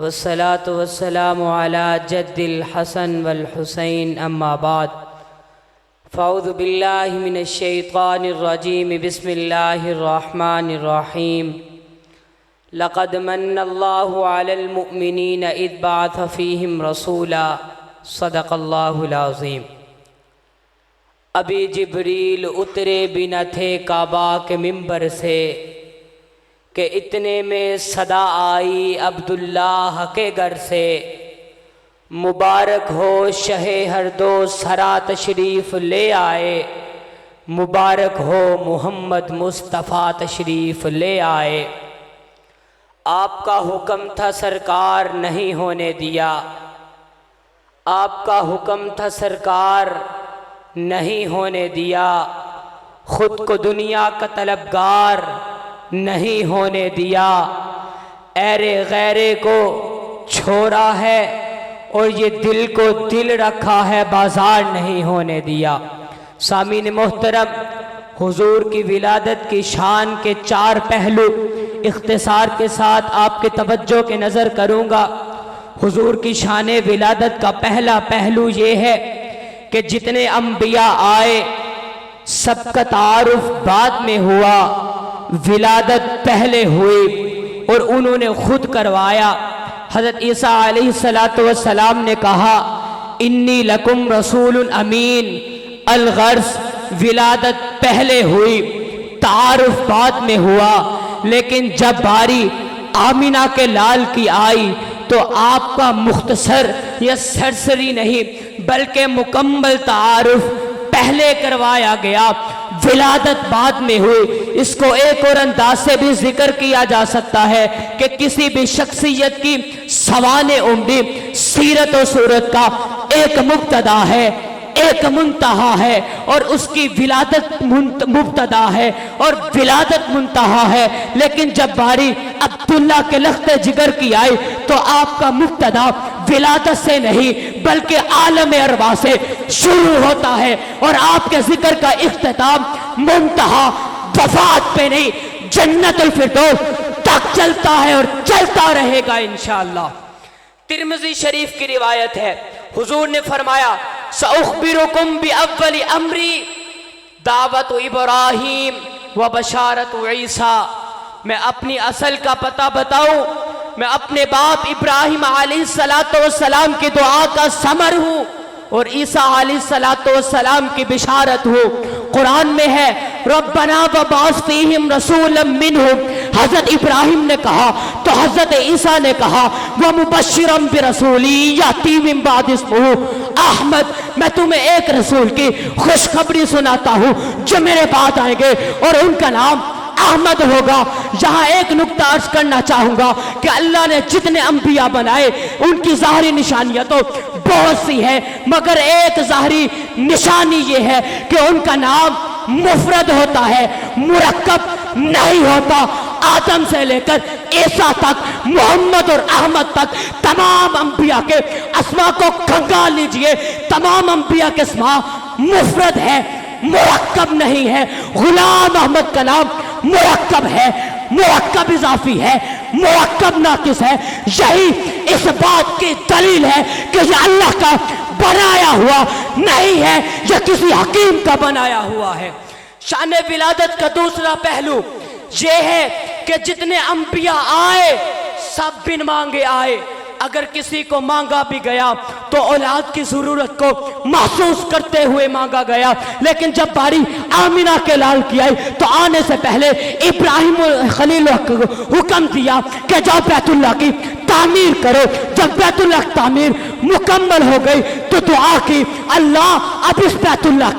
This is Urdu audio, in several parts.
والصلاة والسلام على جد الحسن والحسين أما بعد فأعوذ بالله من الشيطان الرجيم بسم الله الرحمن الرحيم لقد من الله على المؤمنين إذ بعث فيهم رسولا صدق الله العظيم۔ ابھی جبریل اترے بھی نہ تھے کعبہ کے منبر سے کہ اتنے میں صدا آئی عبداللہ کے گھر سے، مبارک ہو شہ ہر دو سرا تشریف لے آئے، مبارک ہو محمد مصطفیٰ تشریف لے آئے۔ آپ کا حکم تھا سرکار نہیں ہونے دیا، آپ کا حکم تھا سرکار نہیں ہونے دیا، خود کو دنیا کا طلبگار نہیں ہونے دیا، ایرے غیرے کو چھوڑا ہے اور یہ دل کو دل رکھا ہے، بازار نہیں ہونے دیا۔ سامعین محترم، حضور کی ولادت کی شان کے 4 پہلو اختصار کے ساتھ آپ کے توجہ کے نظر کروں گا۔ حضور کی شان ولادت کا پہلا پہلو یہ ہے کہ جتنے انبیاء آئے سب کا تعارف بعد میں ہوا، ولادت پہلے ہوئی اور انہوں نے خود کروایا۔ حضرت عیسیٰ علیہ السلام نے کہا انی لکم رسول امین، الغرض ولادت پہلے ہوئی، تعارف بعد میں ہوا، لیکن جب باری آمینہ کے لال کی آئی تو آپ کا مختصر یا سرسری نہیں بلکہ مکمل تعارف پہلے کروایا گیا، ولادت بعد میں ہوئی۔ اس کو ایک اور انداز سے بھی ذکر کیا جا سکتا ہے کہ کسی بھی شخصیت کی سوانح عمری سیرت و صورت کا ایک مبتدا ہے، ایک منتہا ہے، اور اس کی ولادت مبتدا ہے اور ولادت منتہا ہے، لیکن جب باری عبداللہ کے لخت جگر کی آئی تو آپ کا مبتدا ولادت سے نہیں بلکہ عالم ارواح سے شروع ہوتا ہے، اور آپ کے ذکر کا اختتام منتہا وفات پہ نہیں جنت الفردوس تک چلتا ہے اور چلتا رہے گا انشاءاللہ۔ ترمذی شریف کی روایت ہے، حضور نے فرمایا سأخبرکم بأول امری دعوت ابراہیم و بشارت عیسیٰ، میں اپنی اصل کا پتہ بتاؤں، میں اپنے باپ ابراہیم علیہ السلام کی دعا کا ثمر ہوں اور عیسیٰ علیہ السلام کی بشارت ہوں۔ قرآن میں ہے ربنا وبعث فیہم رسولا منہم، حضرت ابراہیم نے کہا تو حضرت عیسیٰ نے کہا ومبشرا برسولی یاتی من بعد اسمہ احمد، میں تمہیں ایک رسول کی خوشخبری سناتا ہوں جو میرے بعد آئیں گے اور ان کا نام احمد ہوگا۔ یہاں ایک نکتہ عرض کرنا چاہوں گا کہ اللہ نے جتنے انبیاء بنائے ان کی ظاہری نشانیاں تو بہت سی ہے، مگر ایک ظاہری نشانی یہ ہے کہ ان کا نام مفرد ہوتا ہے، مرکب نہیں ہوتا۔ آدم سے لے کر عیسیٰ تک، محمد اور احمد تک تمام انبیاء کے اسماء کو کھنگال لیجئے، تمام انبیاء کے اسماء مفرد ہے، مرکب نہیں ہے۔ غلام احمد کا نام مرکب ہے، مرکب اضافی ہے، مرکب ناقص ہے۔ یہی اس بات کی دلیل ہے کہ یہ اللہ کا بنایا ہوا نہیں ہے، یہ کسی حکیم کا بنایا ہوا ہے۔ شان ولادت کا دوسرا پہلو یہ ہے کہ جتنے انبیاء آئے سب بن مانگے آئے، اگر کسی کو مانگا بھی گیا تو اولاد کی ضرورت کو محسوس کرتے ہوئے مانگا گیا، لیکن جب باری آمینہ کے لال کی آئی تو آنے سے پہلے ابراہیم خلیل کو حکم دیا کہ جاؤ بیت اللہ کی تعمیر کرو۔ جب بیت اللہ کی تعمیر مکمل ہو گئی تو دعا کی اللہ اب اس بیت اللہ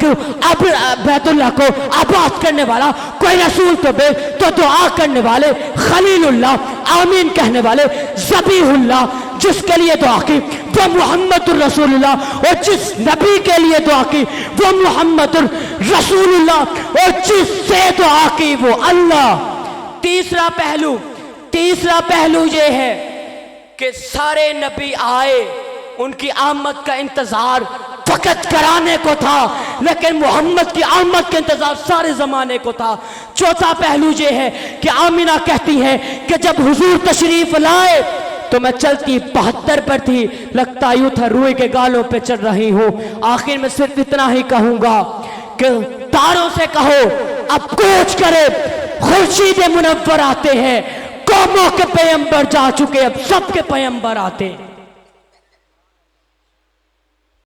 کو آباد کرنے والا کوئی رسول تو بے، تو دعا کرنے والے خلیل اللہ، آمین کہنے والے ذبیح اللہ، جس کے لیے دعا کی وہ محمد الرسول اللہ، اور جس نبی کے لیے دعا کی وہ محمد الرسول اللہ، اور جس سے دعا کی وہ اللہ۔ تیسرا پہلو یہ ہے کہ سارے نبی آئے، ان کی آمد کا انتظار فقط کرانے کو تھا، لیکن محمد کی آمد کا انتظار سارے زمانے کو تھا۔ چوتھا پہلو یہ ہے کہ آمینہ کہتی ہے کہ جب حضور تشریف لائے تو میں چلتی 72 پر تھی، لگتا یوں تھا روئے کے گالوں پہ چل رہی ہوں۔ آخر میں صرف اتنا ہی کہوں گا کہ تاروں سے کہو اب کوچ کرے، خورشید منور آتے ہیں، قوموں کے پیغمبر جا چکے، اب سب کے پیغمبر آتے ہیں۔